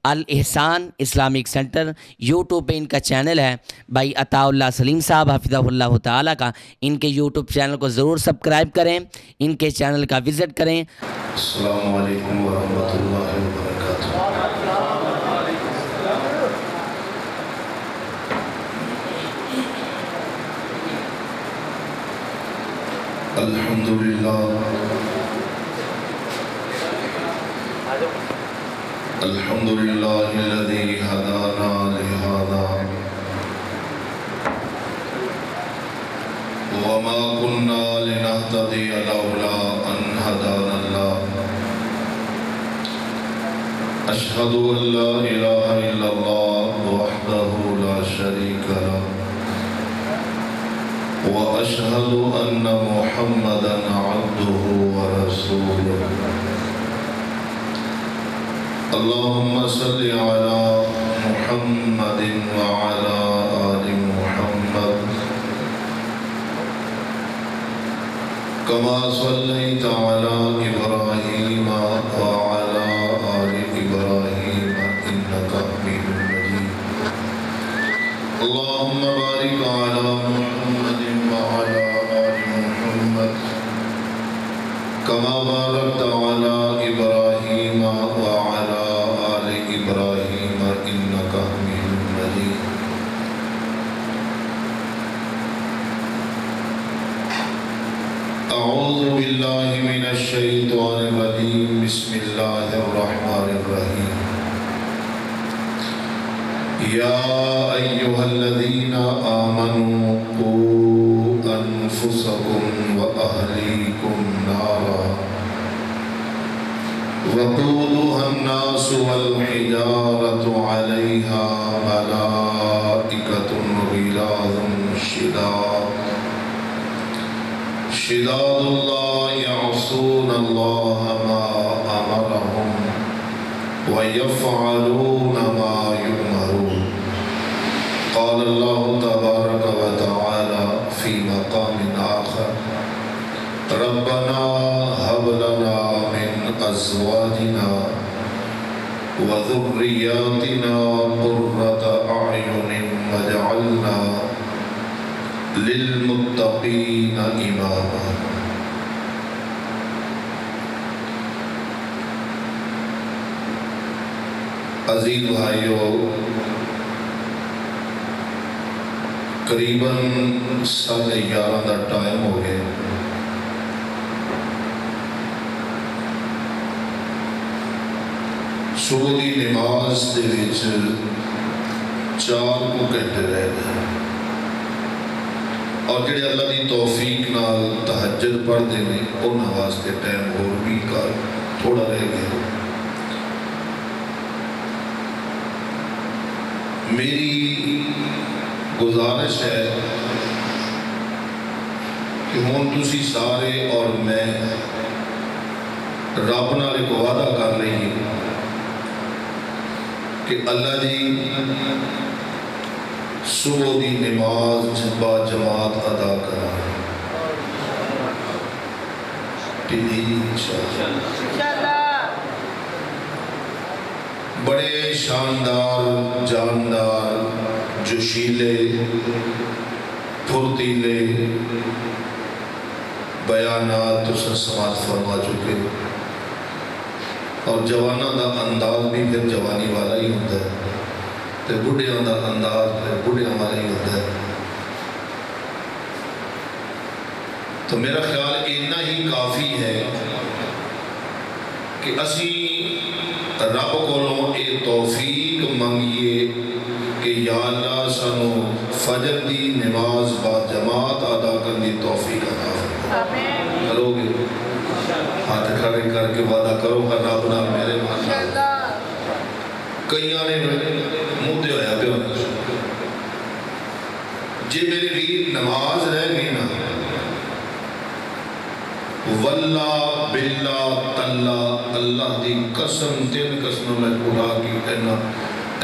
الاحسان Islamic centre YouTube پہ ان کا channel ہے بھائی عطا اللہ سلیم صاحب حفظہ اللہ تعالیٰ کا. ان کے یوٹیوب چینل کو ضرور سبسکرائب کریں, ان کے چینل کا وزٹ کریں. السلام علیکم ورحمۃ اللہ وبرکاتہ. الحمد لله الذي هدانا لهذا وما كنا لنهتدي لولا أن هدانا الله. أشهد أن لا إله إلا الله وحده لا شريك له وأشهد أن محمدا عبده ورسوله. اللهم صل على محمد وعلى آل محمد كما صليت على إبراهيم وعلى آل إبراهيم إنك حميد مجيد. اللهم بارك على محمد وعلى آل محمد كما باركت على إبراهيم وعلى آل إبراهيم إنك حميد مجيد. أعوذ بالله من الشيطان الرجيم. بسم الله الرحمن الرحيم. يا أيها الذين آمنوا قوا أنفسكم وأهليكم نارا وقودها الناس والحجارة عليها ملائكة غلاظ شداد لا يعصون الله ما أمرهم ويفعلون ما يؤمرون. قال الله تبارك وتعالى في مقام آخر ربنا هب لنا من أزواجنا وذرياتنا قرة أعين واجعلنا للمتقين إماما. عزیز بھائیو، قریباً 11:30 کا ٹائم ہو گیا. صبح کی نماز دے وچ 4 گھنٹے رہ گئے اور جڑے اللہ کی توفیق نال تہجد پڑھتے ہیں انہاں واسطے ٹائم اور بھی تھوڑا رہ گیا. میری گزارش ہے کہ ہوں تسی سارے اور میں رب نال ایک وعدہ کر لئیے کہ اللہ جی صبح دی نماز با جماعت ادا کرا. بڑے شاندار، جاندار، جوشیلے، پھرتیلے بیانات تساں سماعت فرما چکے اور جوانوں دا انداز بھی پھر جوانی والا ہی ہوتا ہے تے بڑھیاں دا انداز پھر بڑھیاں والا ہی ہوتا ہے. تو میرا خیال اتنا ہی کافی ہے کہ اسی رب کولوں اے توفیق منگیے کہ یا اللہ سانو فجر دی نماز با جماعت ادا کرنے توفیق عطا فرما. کرو گے؟ ہاتھ کھڑے کر کے وعدہ کرو کہ رب نال میرے ماشاءاللہ. کئی آنے مدے ہویا پہ ہونا جی میری ویر نماز رہ گئی نا واللہ باللہ تاللہ اللہ دی قسم 3 قسم میں اٹھا کی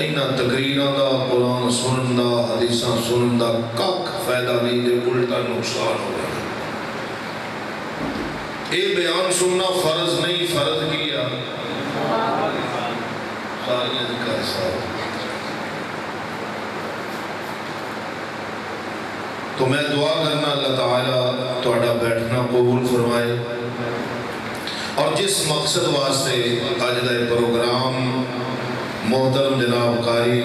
اینا تقریران دا قرآن سنن دا حدیثاں سنن دا کک فائدہ نہیں دے الٹا نقصان ہو گیا. اے بیان سننا فرض نہیں، فرض کیا تالیاں کر ساتھ. تو میں دعا کرنا اللہ تعالیٰ تھوڑا بیٹھنا قبول فرمائے اور جس مقصد واسطے آج دا پروگرام محترم جناب قاری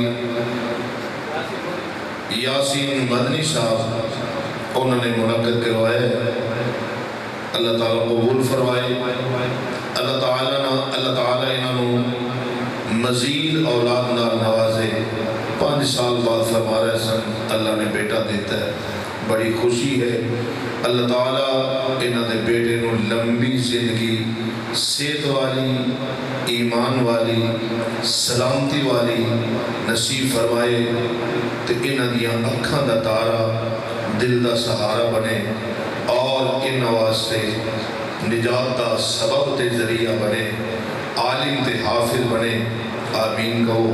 یاسین مدنی صاحب انہوں نے منعقد کروایا ہے، اللہ تعالیٰ قبول فرمائے. اللہ تعالیٰ انہوں مزید اولاد نال نوازے. 5 سال بعد فرما رہے سن اللہ نے بیٹا دیتا ہے، بڑی خوشی ہے. اللہ تعالیٰ انہوں نے بیٹے نو لمبی زندگی صحت والی، ایمان والی، سلامتی والی نصیب فرمائے تے انہوں دیاں اکھاں دا تارا دل دا سہارا بنے اور ان واسطے نجات دا سبب تے ذریعہ بنے، عالم تے حافظ بنے. آمین کہو.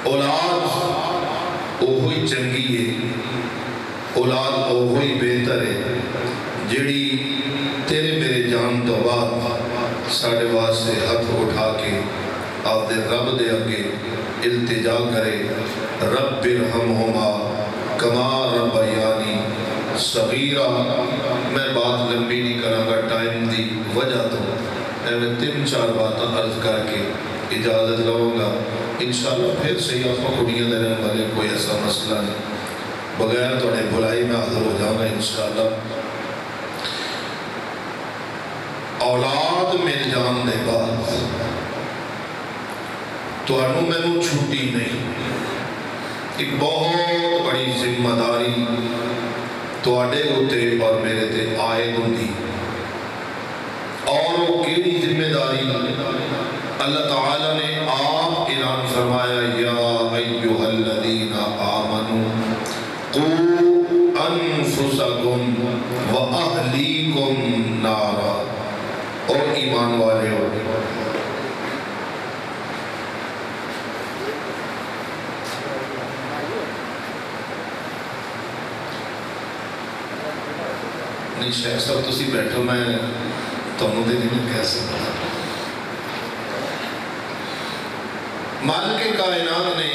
اولاد اوہی چنگی ہے، اولاد اوہی بہتر ہے جڑی تیرے میرے جان تو بعد ساڑھے واسطے ہاتھ اٹھا کے آپ دے رب دے اگے التجا کرے. رب ارحمہما کما ربیانی صغیرہ. میں بات لمبی نہیں کروں گا ٹائم دی وجہ تو میں 3-4 باتیں عرض کر کے اجازت لوں گا. انشاءاللہ پھر صحیح آپ کڑیاں دینے والے کوئی ایسا مسئلہ نہیں، بغیر توڑے بلائی میں حاضر ہو جاؤں گا انشاءاللہ. اولاد مل جان دے بعد تو انہوں میں نو چھوٹی نہیں، ایک بہت بڑی ذمہ داری توڑے ہوتے اور میرے تے عائد ہوتی. اور وہ کیڑی ذمہ داری؟ اللہ تعالیٰ نے آپ اعلان فرمایا یا ایھا الذین آمنوا قوا انفسکم واہلیکم نارا. اور ایمان والے ہو، نہیں شیخ صاحب تسی بیٹھو، میں تمہوں دے نہیں کہہ سکتا. مالک کائنات نے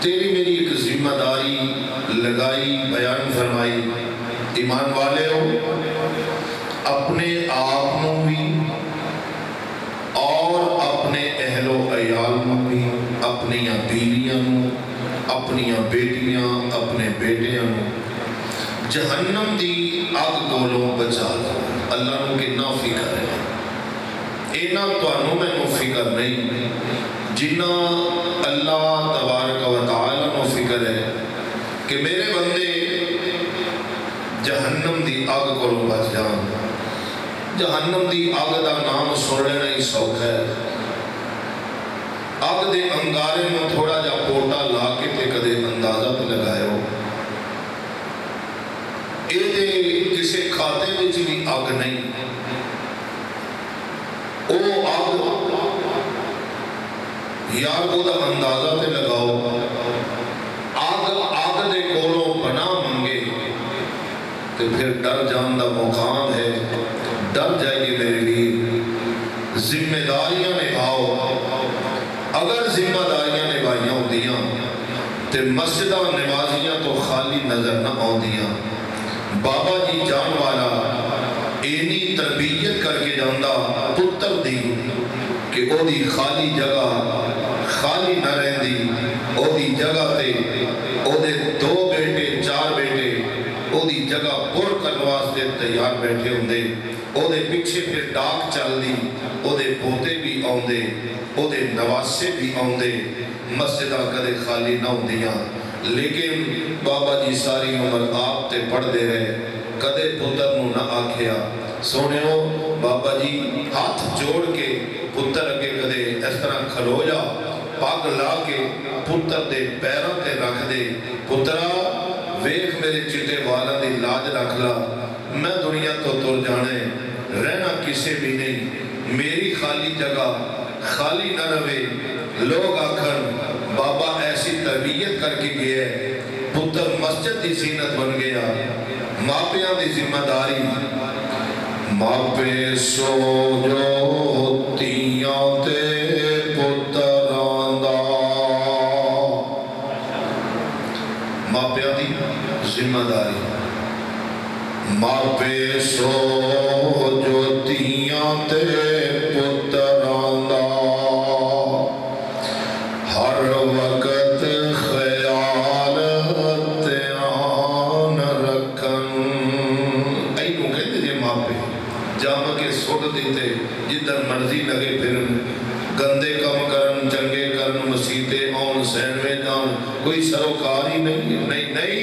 تیری میری ایک ذمہ داری لگائی، بیان فرمائی. ایمان والے ہو، اپنے آپ نو بھی اور اپنے اہل و عیال نو بھی، اپنی بیویاں نو، اپنی بیٹیاں، اپنے بیٹیاں نو جہنم دی اگ کولوں بچا لو. اللہ نو کتنا فکر ہے، اینا تو انو میں نو فکر نہیں جنہ اللہ تبارک و تعالی نو فکر ہے کہ میرے بندے جہنم دی اگ کولوں بچ جان. جہنم دی اگ دا نام سن لینا ہی سوکھ ہے. اگ دے انگارے میں تھوڑا جا پوٹا لا کے تے کدے اندازہ پہ لگائے ہو، اے دے کسے کھاتے میں بھی اگ نہیں. او اگ یار کو دا اندازہ تے لگاؤ. آگ دے کولوں پناہ منگے تو پھر ڈر جان دا مقام ہے. ڈر جائیے میرے لیے، ذمہ داریاں نبھاؤ. اگر ذمہ داریاں نبھائیاں ہوندیاں تے مسجدہ نمازیاں تو خالی نظر نہ آندیاں. بابا جی جان والا اینی تربیت کر کے جاندہ پتر دی کہ او دی خالی جگہ خالی نہ رہندی. او دی جگہ تے او دے 2 بیٹے 4 بیٹے او دی جگہ پر کرواس دے تیار بیٹھے ہوندے. او دے پیچھے پھر ڈاک چل دی، او دے پوتے بھی آندے، او دے نواسے بھی آندے. مسجدہ کدے خالی نہ ہوندیاں. لیکن بابا جی ساری عمر آپ تے پڑھ دے رہے، کدے پتر نو نہ آکھیا سونے ہو بابا جی ہاتھ جوڑ کے پتر اگے کدے اس طرح کھلو جا، پاگ لا کے پتر دے پیروں تے رکھ دے، پترا ویکھ میرے چٹے والا دی لاج رکھ لا، میں دنیا تو تر جانے رہنا کسے بھی نہیں، میری خالی جگہ خالی نہ روے. لوگ آکھن بابا ایسی تربیت کر کے گئے، پتر مسجد دی زینت بن گیا. ماپیاں دی ذمہ داری ਮਾਪੇ ਸੋ ਜੋਤੀਆਂ ਤੇ ਪੁੱਤਰਾਂ ਦਾ। ਮਾਪਿਆਂ ਦੀ ਜ਼ਿੰਮੇਵਾਰੀ। ਮਾਪੇ ਸੋ ਜੋਤੀਆਂ ਤੇ ਪੁੱਤਰਾਂ ਦਾ ਹਰ ਵਕਤ ਖਿਆਲ ਧਿਆਨ ਰੱਖਣ। ਇਹਨੂੰ ਕਹਿੰਦੇ ਜੇ ਮਾਪੇ ਜੰਮ ਕੇ ਸੁੱਟ ਦਿੱਤੇ ਜਿੱਧਰ ਮਰਜ਼ੀ ਲਗੇ ਫਿਰਨ, ਗੰਦੇ ਕੰਮ ਕਰਨ, ਚੰਗੇ ਕਰਨ, ਮਸੀਤੇ ਆਉਣ, ਸੈਨਵੇ ਜਾਣ, ਕੋਈ ਸਰੋਕਾਰ ਹੀ ਨਹੀਂ। ਨਹੀਂ ਨਹੀਂ,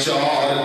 4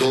2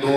2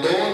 2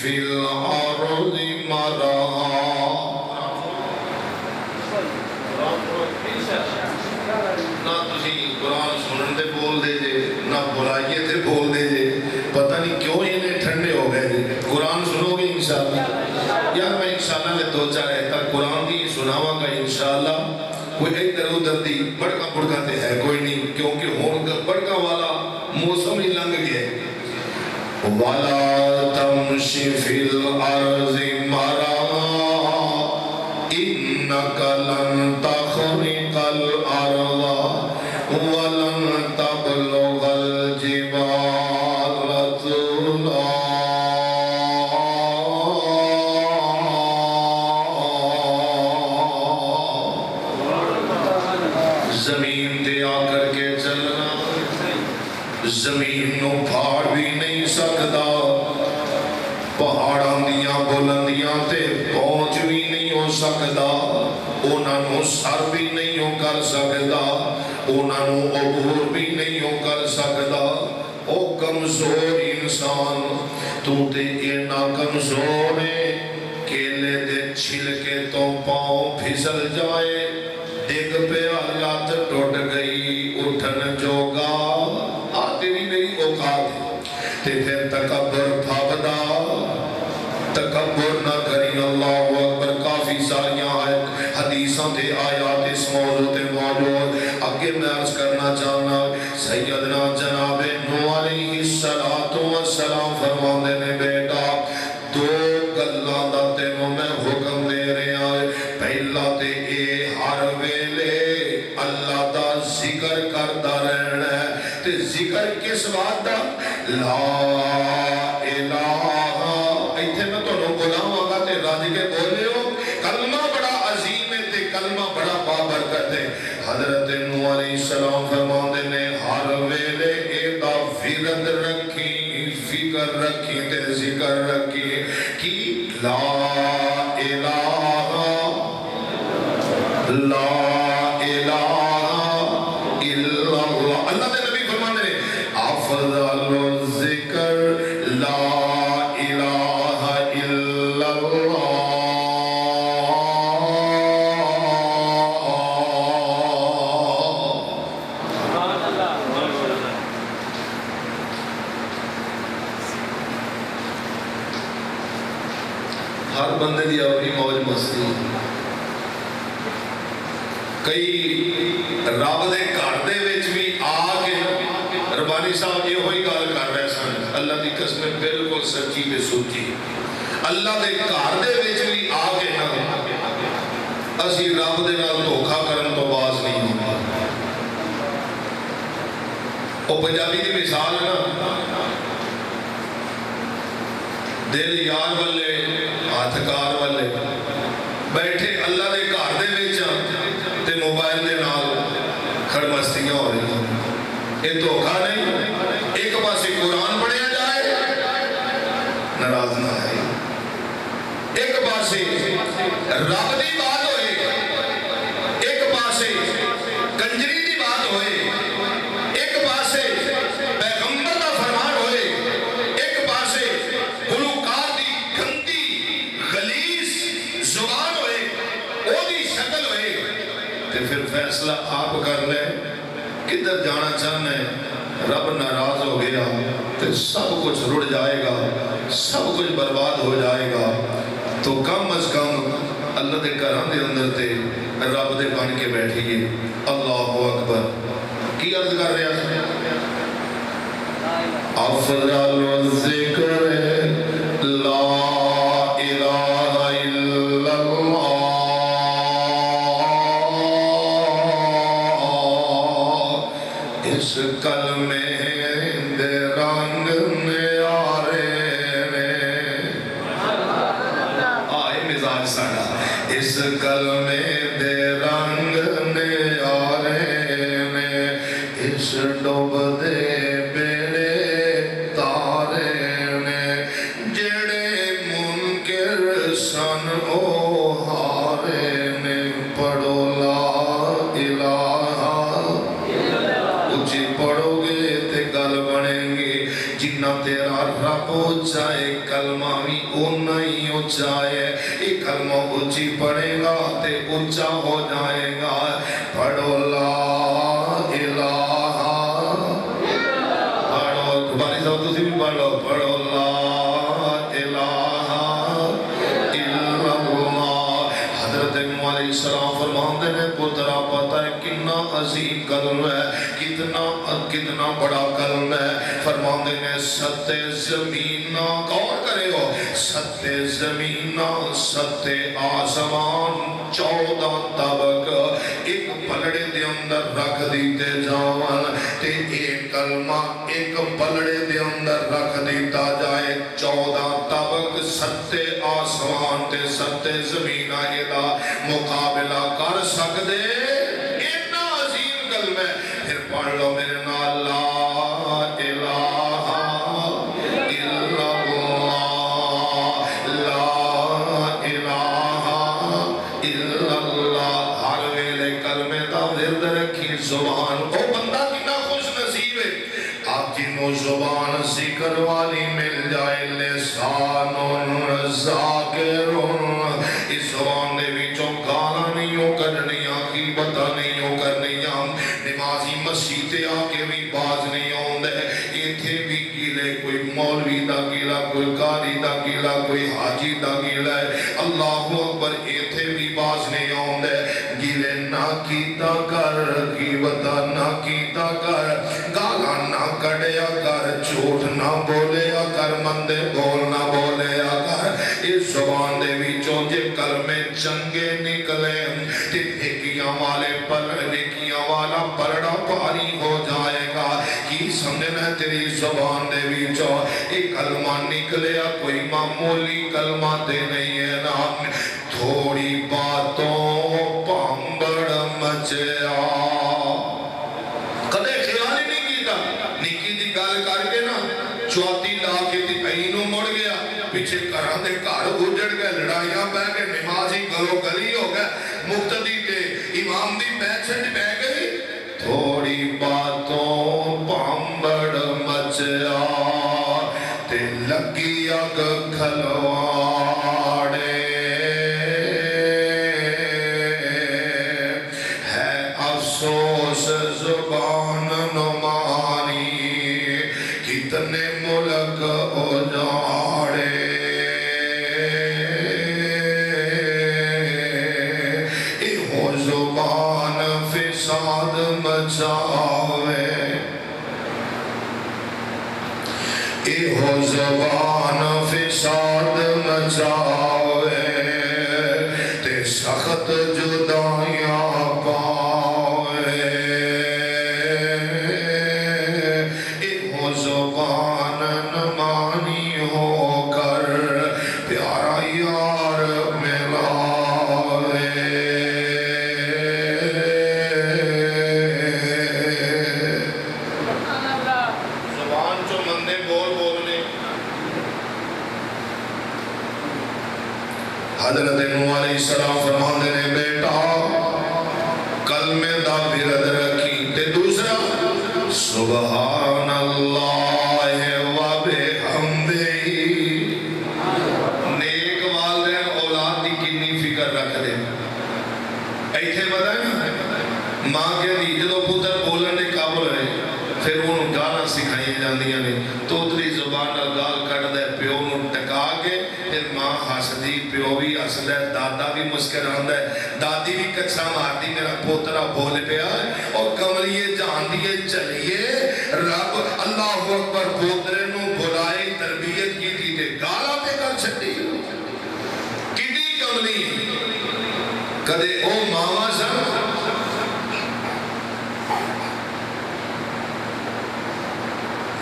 فی الارض مرحا. نہ تسی قرآن سنن دے بول دے جے نہ برائیے تے بول دے جے. پتہ نہیں کیوں انہیں ٹھنڈے ہو گئے جے. قرآن سنو گے انشاءاللہ. یار میں انشاءاللہ میں دو چار ایتا قرآن دی سناواں گا انشاءاللہ. کوئی ادھر ادھر دی بڑکا بڑکا تے ہے کوئی نہیں, کیونکہ ہون بڑکا والا موسم ہی لنگ گیا. وَلَا تَمْشِ فِي الْأَرْضِ مَرَحًا إِنَّكَ لَن تَخْرِقَ الْأَرْضَ وَلَن تَبْلُغَ الْجِبَالَ طُولًا. زمین تے آ کر کے چلنا, زمین نو پھاڑ بھی نہیں سکتا, پہاڑاں دیاں بلندیاں تے پہنچ بھی نہیں ہو سکتا, انہاں نو سر بھی نہیں ہو کر سکتا, انہاں نو عبور بھی نہیں ہو کر سکتا. او کمزور انسان, تو تے اینا کمزور ہے, کیلے دے چھلکے تو پاؤں پھسل جائے, ڈگ پہ لت ٹوٹ گئی, اٹھن جوگا آتے بھی میری اوقات ہے. تے پھر تکبر پھاپدا, تکبر نہ کریں. اللہ اکبر. کافی ساریاں حدیثاں تے آیات اس موضوع تے موجود. آگے میں عرض کرنا چاہنا, سیدنا جناب نوح علیہ السلام فرماندے نے, بیٹا دو گلاں دا تینوں میں حکم دے رہا ہے. پہلا تے اے ہر ویلے اللہ دا ذکر کرتا رہنا ہے. تے ذکر کس بات دا؟ لا الہ. ایتھے میں تو لوگ بلاؤں گا تے راضی کے بولے ہو. کلمہ بڑا عظیم ہے تے کلمہ بڑا بابرکت ہے. حضرت نوح علیہ السلام فرماندے نے ہر ویلے اے دا فرد رکھی, فکر رکھی تے ذکر رکھی کہ لا الہ لا الہ الا اللہ. اللہ دے نبی فرماندے نے افضل الذکر لا الہ الا اللہ. ہر بندے دی اپنی موج مستی. کئی رب دے گھر دے وچ بھی آ کے ربانی صاحب یہ ہوئی گل کر رہے سن, اللہ دی قسم بالکل سچی تے سچی. اللہ دے گھر دے وچ بھی آ کے نا اسی رب دے نال دھوکھا کرن تو باز نہیں ہونا. او پنجابی دی مثال ہے نا, دل یار والے ہاتھ کار والے بیٹھے اللہ دے گھر دے وچ تے موبائل دے نال کھڑمستیاں ہو رہی ہیں. یہ دھوکھا نہیں. ایک پاسے قرآن پڑھیا جائے ناراض نہ ہے, ایک پاسے رب دی بات ہوئے, ایک پاسے کنجری دی بات ہوئے, ایک پاسے پیغمبر دا فرمان ہوئے, ایک پاسے گلوکار دی گندی غلیظ زبان ہوئے, او دی شکل ہوئے. تے پھر فیصلہ آپ کر لیں کدھر جانا چاہنا ہے. رب ناراض ہو گیا تو سب کچھ رڑ جائے گا, سب کچھ برباد ہو جائے گا. تو کم از کم اللہ دے گھراں دے اندر تے رب دے بن کے بیٹھیے. اللہ اکبر. کی عرض کر رہا ہے؟ افضل الذکر لا الہ الا اللہ. اس کلمے دے رنگ نیارے نے, آئے مزاج ساڑا. اس کلمے دے رنگ نیارے نے, اس ڈوب دے بیڑے تارے نے, جڑے منکر سن او ہارے نے. پڑھو لا الہ, اچھی پڑھو گے تے گل بنیں گے. جنہ تیرا رب چاہے کلمہ بھی اُنّا ہی اونچا ہے. ایک کلمہ اونچی پڑھے گا تے اونچا ہو جائے گا. پڑھو لا الہ، پڑھو دوباری صاحب تسی بھی پڑھ لو. پڑھو لا الہ الا اللہ. حضرت نوح علیہ السلام فرماندے نے پترا پتہ ہے کتنا عظیم کلم ہے، کتنا بڑا کلم ہے. فرماندے نے ستے زمین، غور کرے ہو، ستے زمین ستے آسمان 14 طبق ایک پلڑے دے اندر رکھ دیتے جاون تے ایک کلمہ ایک پلڑے دے اندر رکھ دیتا جائے. 14 طبق ستے آسمان تے ستے زمین آئیدہ مقابلہ کر سکدے. اتنا عظیم کلم ہے. پھر پڑھ لو میرے نال لا الہ الا اللہ، لا الہ الا اللہ. ہر ویلے کلمے دا ورد رکھی زبان. او بندہ کتنا خوش نصیب ہے آپ جنوں زبان ذکر والی مل جائے. لسان ذاکر، اس زبان دے وچوں گالاں نہیں ہو کڈنیاں، غیبتاں نہیں ہو کرنیاں. نمازی مسجد تے آ کے بھی باز نہیں آوندے. ایتھے بھی گیلے کوئی مولوی دا گیلا، کوئی قاری دا گیلا، کوئی حاجی دا گیلا ہے. اللہ اکبر. ایتھے بھی باز نہیں آوندے. گیلے نہ کیتا کر، غیبتاں نہ کیتا کر، گالاں نہ کڈیا کر، جھوٹ نہ بولیا کر، مندے بول نہ بولیا کر. اس زبان دے وچوں جے کلمے چنگے نکلے تے نیکیاں والے نیکیاں والا پلڑا پاری ہو جائے گا. کی سمجھنا ہے تیری زبان دے وچوں ایک کلمہ نکلیا کوئی معمولی کلمہ تے نہیں ہے نا. تھوڑی باتوں پامبڑ مچیا. کدے خیال ہی نہیں کیتا نکی دی گل کر کے نا چوتی لا کے اینوں مڑ گیا. پیچھے گھراں دے گھر اجڑ گئے، لڑائیاں پہ گئے، نمازی گلو گلی ہو گئے، مقتدی تے امام دی پیچھٹ بہ گئی. تھوڑی باتوں پامبڑ مچیا تے لگی اگ کھلواڑے. ہے افسوس زبان نمانی کتنے ملک اجاڑے. ایہو زبان فساد مچاوے، ایہو زبان فساد مچاوے تے سخت جدائیاں پاوے. ایہو زبان نمانی ہو کر پیارا یار ملاوے. زبان جو مندے بول بولنے. حضرت نوح علیہ السلام فرماندے نے بیٹا کلمے دا ورد رکھی. تے دوسرا سبحان اللہ و بحمدہ. نیک والدین اولاد دی کتنی فکر رکھ دے. ایتھے پتہ ہے نا ماں کے دی جدو پتر بولن دے قابل ہے پھر انہوں گالاں سکھائی جاندیاں نے. توتلی زبان نال گال کٹ دے پیو نوں ٹکا کے پھر ماں ہسدی، پیو بھی ہسدا ہے، دادا بھی مسکراندا ہے، دادی بھی کچھا ماردی میرا پوترا بول پیا. اور کملیے جاندیے چلیے رب اللہ اکبر پوترے نوں بلائے تربیت کیتی تے گالاں تے کر چھڈی. کتنی کملی کدے او ماما سن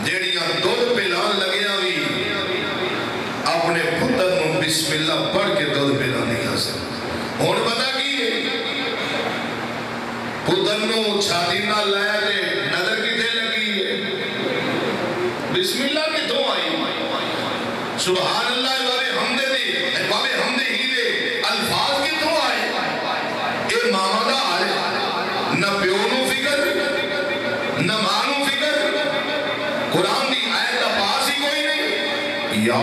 جیڑیاں دودھ پلان لگیا بھی اپنے پتر نوں بسم اللہ پڑھ کے دودھ پلان نہیں آسن. ہون پتا کی ہے پتر نوں چھاتی نہ لائے دے نظر کتے لگی ہے. بسم اللہ کتوں آئی؟ سبحان اللہ بابے حمدے دی بابے حمدے ہی دے الفاظ کتوں آئے؟ اے ماما دا آئے. نہ پیو نوں فکر نہ ماں نوں فکر. قرآن دی آیت دا پاس ہی کوئی نہیں. یا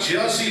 86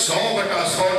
100/100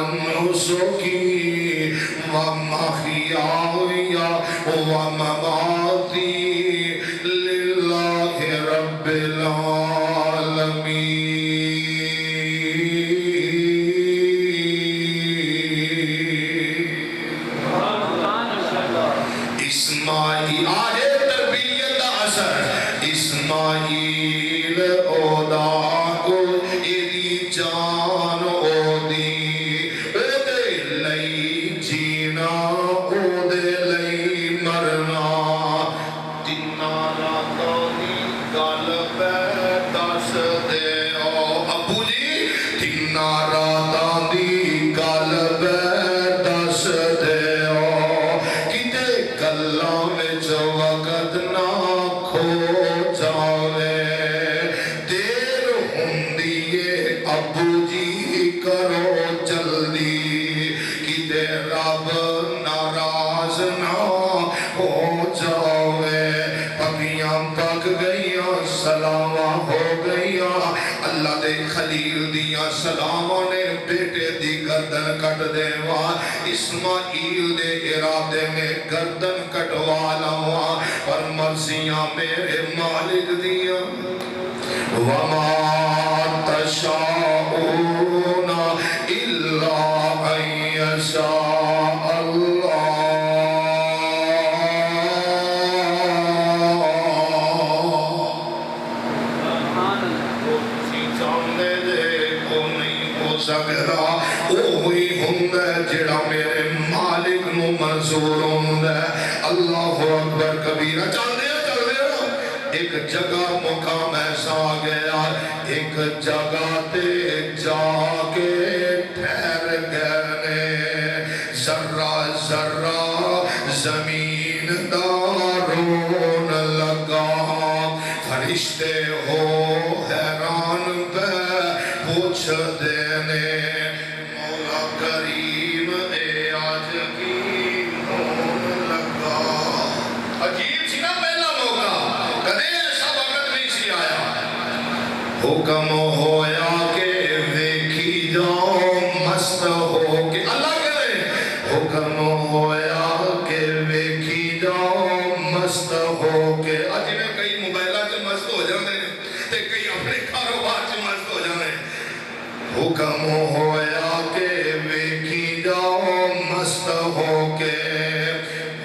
ونسكي ومحياي ومماتي لله رب العالمين. اسماعیل آج تربیت کا اثر اسماعیل اودا کو ایدی جان اودی اودے لئی جینا اودے لئی مرنا تینا راتا دی گل پہ دس دے ابو جی تینا راتا دی گل پہ دس دے گلاں وچ وقت نہ کھو جاوے دیر ہوندی اے ابو جی کرو جلدی کتے رب ناراض نہ ہو جاوے پگیاں پک گئیاں سلاماں ہو گئیاں اللہ دے خلیل دیاں سلاماں نے بیٹے دی گردن کٹ دیوا اسماعیل دے ارادے میں گردن کٹوالا ہوا اور مرضیاں میرے مالک دیاں وَمَا تَشَاءُونَ إِلَّا أَن يَشَاءَ اللَّهُ. سگرا اوہی ہوندہ جڑا میرے مالک نو منظور ہوندہ اللہ اکبر کبیرہ. چل دیا ایک جگہ مقام ایسا گیا ایک جگہ تے جا کے ٹھہر گئے ذرہ ذرہ زمین دارون لگا فرشتے ہو حیران پہ پوچھ دینے مولا کریم اے آج کی ہون لگا. عجیب سی نا پہلا موقع کدے ایسا وقت نہیں سی آیا. حکم ہویا کہ ویکھی جاؤ مست ہو کے اللہ کرے حکم ہویا کہ ویکھی جاؤ مست ہو کے. اج میں کئی موبائلہ سے مست ہو جانے تے کئی اپنے کاروبار سے مست ہو جانے. حکم ہویا کہ ویکھی جاؤ مست ہو کے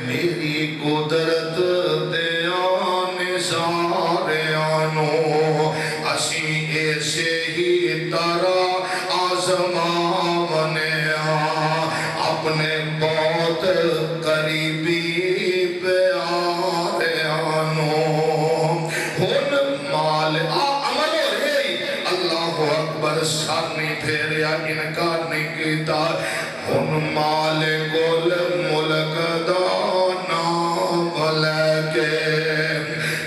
میری قدرت دیان ساریانو اسی ایسے ہی طرح آزماونے اپنے بہت قریبی پیاریانو ہن مال عمل ہو رہی اللہ اکبر سر نہیں پھیریا انکار نہیں کیتا ہن مالک الملک دا نام لے کے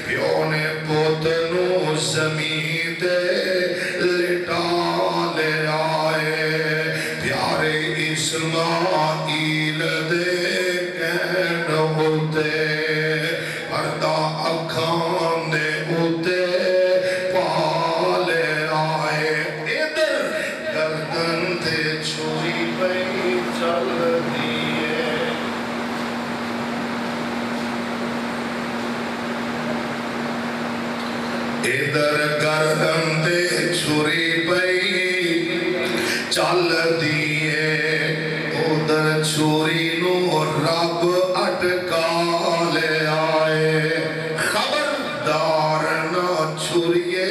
پیو نے پوت نو زمین تے لٹا لے آئے پیارے اسماعیل دے کہن ہوتے پردہ اکھان دے ہوتے پالے آئے ادھر گردن تے چھری پئی چل دیئے. ادھر گردن تے چھری پئی چل دیئے ادھر چھری نو رب اٹکا لے آئے. خبردار نہ چھریے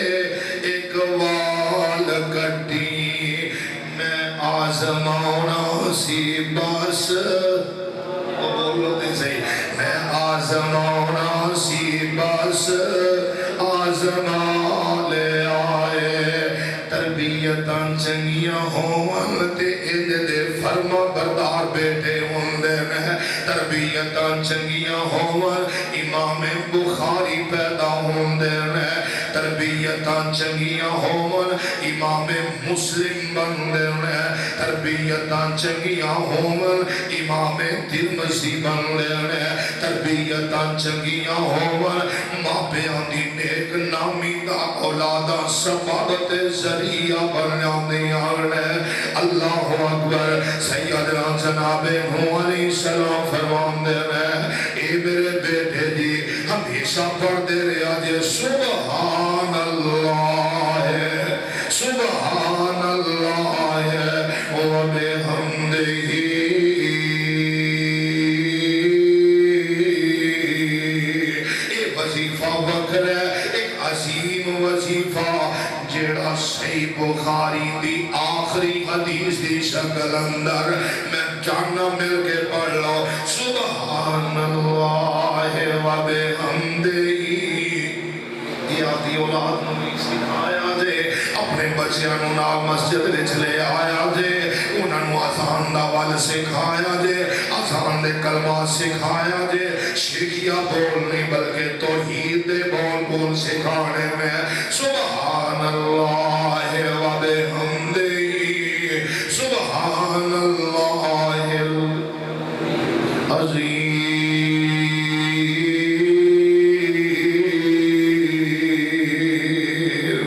ایک وال کٹی میں آزمانا سی بس بولو تے صحیح میں آزمانا سی بس آزما لے آئے. تربیتاں چنگیاں ہون تے اند دے فرما بردار بیٹے ہوندے نے. تربیتاں چنگیاں ہون امام بخاری پیدا ہوندے نے. تربیتاں چنگیاں ہون امام مسلم بندے نے تربیتاں چنگیاں ہون امام ترمذی بندے نے تربیتاں چنگیاں ہون ماپیاں دی نیک نامی دا اولاداں سبابت ذریعہ بن جاندیاں نے اللہ اکبر سیدنا جناب نوح علیہ السلام فرماندے نے اے میرے بیٹے جی ہمیشہ پڑھتے رہا جے سبحان اللہ ہے سبحان اللہ ہے و بحمدہ اے وظیفہ وکر ہے ایک عظیم وظیفہ جیڑا صحیح بخاری دی آخری حدیث دی شکل اندر میں جانا مل کے پڑھ لو سبحان اللہ و بحمدہ یہ آدھی اولاد نوی سکھایا جے اپنے بچیاں نو نال مسجد وچ لے آیا جے انہاں نو اذان دا ول سکھایا جے اذان دے کلمات سکھایا جے شرکیہ بول نہیں بلکہ توحید دے بول سکھانے میں سبحان اللہ و بحمدہ سبحان اللہ العظیم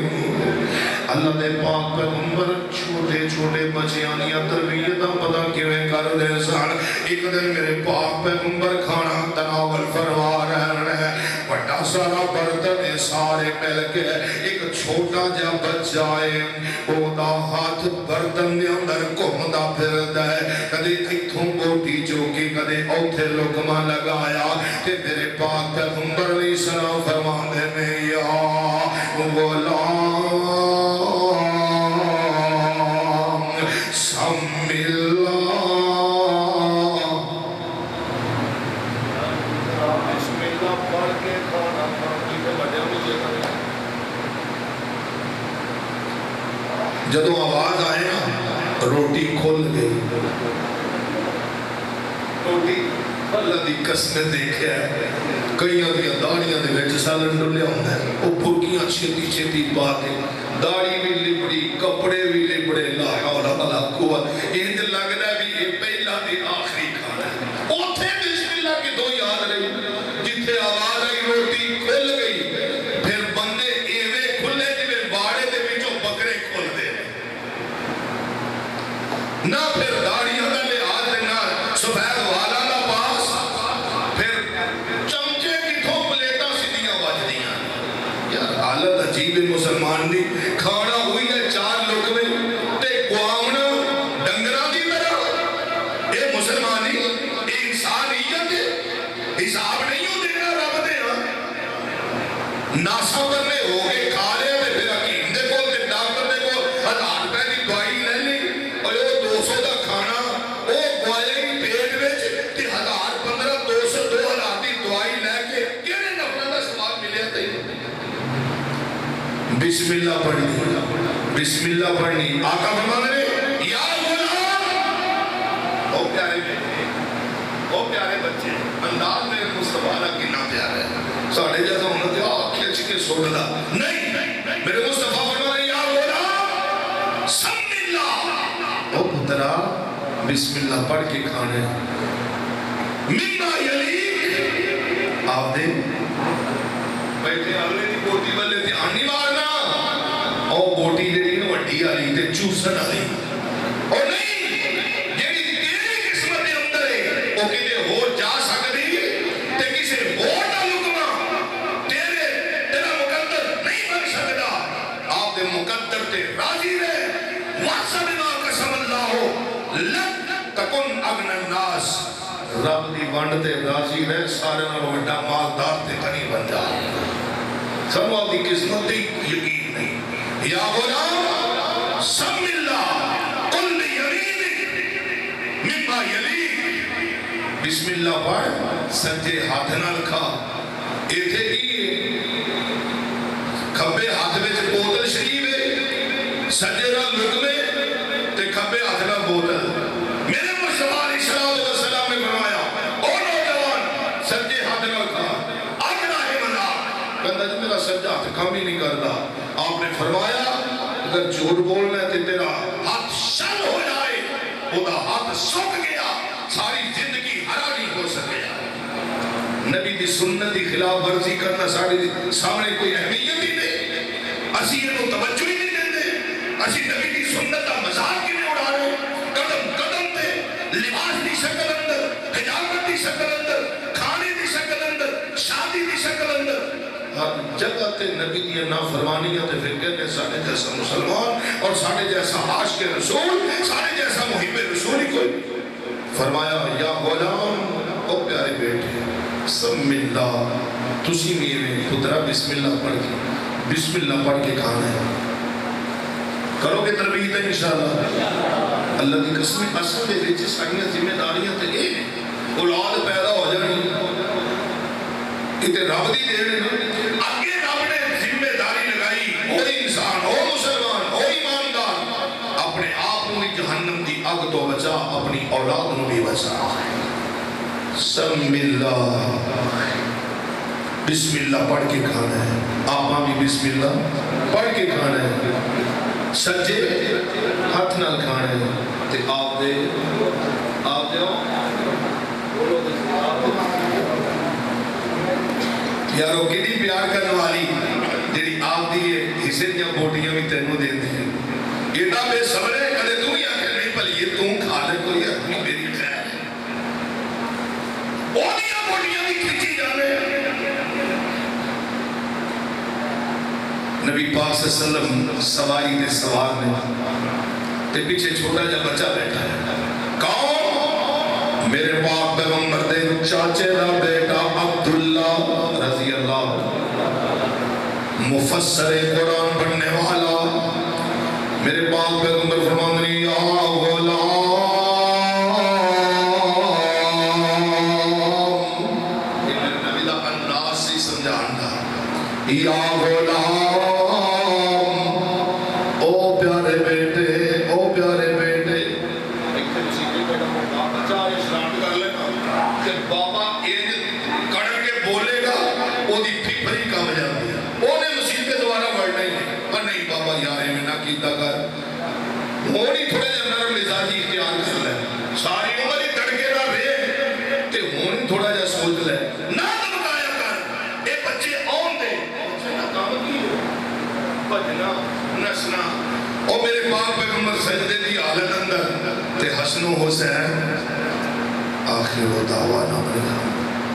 اللہ دے پاک پیغمبر چھوٹے چھوٹے بچیاں دیا تربیتاں پتہ کیویں کر دے سن ایک دن میرے پاک پیغمبر کھانا تناول فرما رہے ہیں بڑا سارا برتن سارے مل کے ایک چھوٹا جا بچہ ہے او دا ہاتھ برتن دے اندر گھومدا پھردا ہے کدے ایتھوں بوٹی چوکی کدے اوتھے لقمہ لگایا تے میرے پاک پیغمبر علیہ السلام فرماندے نے یا غلام سم اللہ بسم اللہ پڑھ کے کھانا جدو آواز آئے نا روٹی کھل گئی روٹی اللہ دی قسمیں دیکھے کئی دیا داڑیاں دے وچ سالن ڈلیا ہوندا ہے او بھرکیاں چھتی چھتی پا کے داڑھی بھی لبڑی کپڑے بھی لبڑے لا حول ولا قوت انج لگدا ہے بھی یہ پہلا تے آخری کھانا ہے اوتھے بسم اللہ کی دو یاد رہی جتھے آواز آئی روٹی کھل گئی پھر بندے ایویں کھلے جویں باڑے دے وچوں بکرے کھلدے نہ پھر داڑھیاں دا لحاظ نہ سفید والا دا پاس پھر چمچے کتھوں پلیٹاں سیدھیاں وجدیاں یار حالت عجیب مسلمان دی کھانا ہوئی ہے چار لقمے تے گواونا ڈنگراں دی طرح اے مسلمانی اے انسانیت حساب نہیں ہو دینا رب دے ناسا بننے ہو گئے کھا لے تے پھر حکیم دے کول تے ڈاکٹر دے کول 1000 روپے دی دوائی لے لی اور او 200 دا کھانا او گوائے پیٹ وچ تے 1000 15 200 2000 دی دوائی لے کے کیڑے نفروں دا ثواب ملیا تے بسم اللہ پڑھنی بسم اللہ پڑھنی آقا فرماتے ہیں یا غلام او پیارے بیٹے او پیارے بچے انداز میں مصطفیٰ کا کتنا پیارا ہے ساڑھے جیسا ہونا تھا کھچ کے سوڑنا نہیں میرے مصطفیٰ فرماتے ہیں یا غلام سم اللہ او پترا بسم اللہ پڑھ کے کھانے مما یلیک آپ دے بیٹھے اگلے دی بوٹی والے دھیان نہیں مارنا او بوٹی جڑی نو وڈی والی تے چوسن والی او نہیں جڑی تیری قسمت دے اندر ہے او کتے ہور جا سکدی تے کسے ہور دا لقمہ تیرا مقدر نہیں بن سکدا آپ دے مقدر تے راضی رہے واسب ما قسم اللہ لن تکن اغنى الناس رب دی ونڈ تے راضی رہے سارے نالوں وڈا مالدار تے غنی بن جا سب آپ دی قسمت دی یقین نہیں یا غلام سم اللہ قل بیمینک مما یلیک بسم اللہ پڑھ سجے ہاتھ نہ رکھا ایتھے کی کھبے ہاتھ وچ بوتل شریف ہے سجے نال لقمے تے کھبے ہاتھ نال بوتل میرے مصطفیٰ علیہ السلام نے فرمایا او نوجوان سجے ہاتھ نال کھا اگلا ہے منا کہندا جی میرا سجا ہاتھ کم ہی نہیں کرتا. آپ نے فرمایا اگر جھوٹ بولنا ہے تو تیرا ہاتھ شل ہو جائے, وہ دا ہاتھ سک گیا, ساری زندگی ہرا نہیں ہو سکیا. نبی دی سنت دی خلاف ورزی کرنا ساڑے سامنے کوئی اہمیت ہی نہیں. اسی یہ توجہ ہی نہیں دیتے. اسی نبی دی سنت دا مذاق کی نہیں اڑا رہے. قدم قدم تے لباس دی شکل اندر, حجامت دی شکل اندر, کھانے دی شکل اندر, شادی دی شکل اندر, ہر جگہ تے نبی دی نافرمانیاں تے پھر کہتے ساڑے جیسا مسلمان اور ساڑے جیسا عاشق رسول, ساڑے جیسا محب رسول ہی کوئی. فرمایا یا غلام او پیارے بیٹے سم اللہ, تسی میرے خدرہ بسم اللہ پڑھ کے, بسم اللہ پڑھ کے کھانا ہے. کرو گے تربیت ہے انشاءاللہ. اللہ کی قسم اصل دے وچ سائیاں ذمہ داریاں تے اے اولاد پیدا ہو جانی تے رب دی دین اگے رب نے ذمہ داری لگائی. او انسان, او مسلمان, او ایماندار, اپنے آپ کو جہنم دی اگ تو بچا, اپنی اولاد کو بھی بچا. سم اللہ, بسم اللہ پڑھ کے کھانا ہے. آپ بھی بسم اللہ پڑھ کے کھانا ہے. سجے ہاتھ نال کھانا ہے. تے آپ دے یارو کتنی پیار کرنے والی جیڑی آپ دی حصے دیا بوٹیاں بھی تینوں دے دیں. ایڈا بے صبر ہے کدے تو ہی آکھے نہیں پل یہ تم کھا لے کوئی اپنی میری خیر ہے. بوٹیاں بوٹیاں بھی کھچی جانے. نبی پاک صلی اللہ علیہ وسلم سواری دے سوار نے تے پیچھے چھوٹا جا بچہ بیٹھا ہے. کون؟ میرے پاک پیغمبر دے چاچے دا بیٹا عبداللہ رضی اللہ, مفسر قرآن پڑھنے والا. میرے پاک پیغمبر فرماتے ہیں یا غلام, یہ نبی دا انداز سے سمجھانا, یا غلام, او پیارے بیٹے, او پیارے بیٹے. ایک تے مصیبت بیٹا موقع بچہ اشرات کر لینا کہ بابا ایک کڑھ کے بولے گا وہ دی پھپری کم جاتی ہے, وہ نے مصیبت دوبارہ بڑھنا ہی نہیں. پر نہیں بابا یارے میں نہ کیتا کر, ہونی تھوڑے جا نرم مزاجی اختیار کر لے, ساری عمر ہی تڑکے نہ رہے تے ہونی تھوڑا جا سوچ لے, نہ دمکایا کر. اے بچے آن دے, بچے نہ کام کی بجنا نسنا. او میرے پاک پیغمبر سجدے دی حالت اندر تے حسن و حسین آخر و دعوانا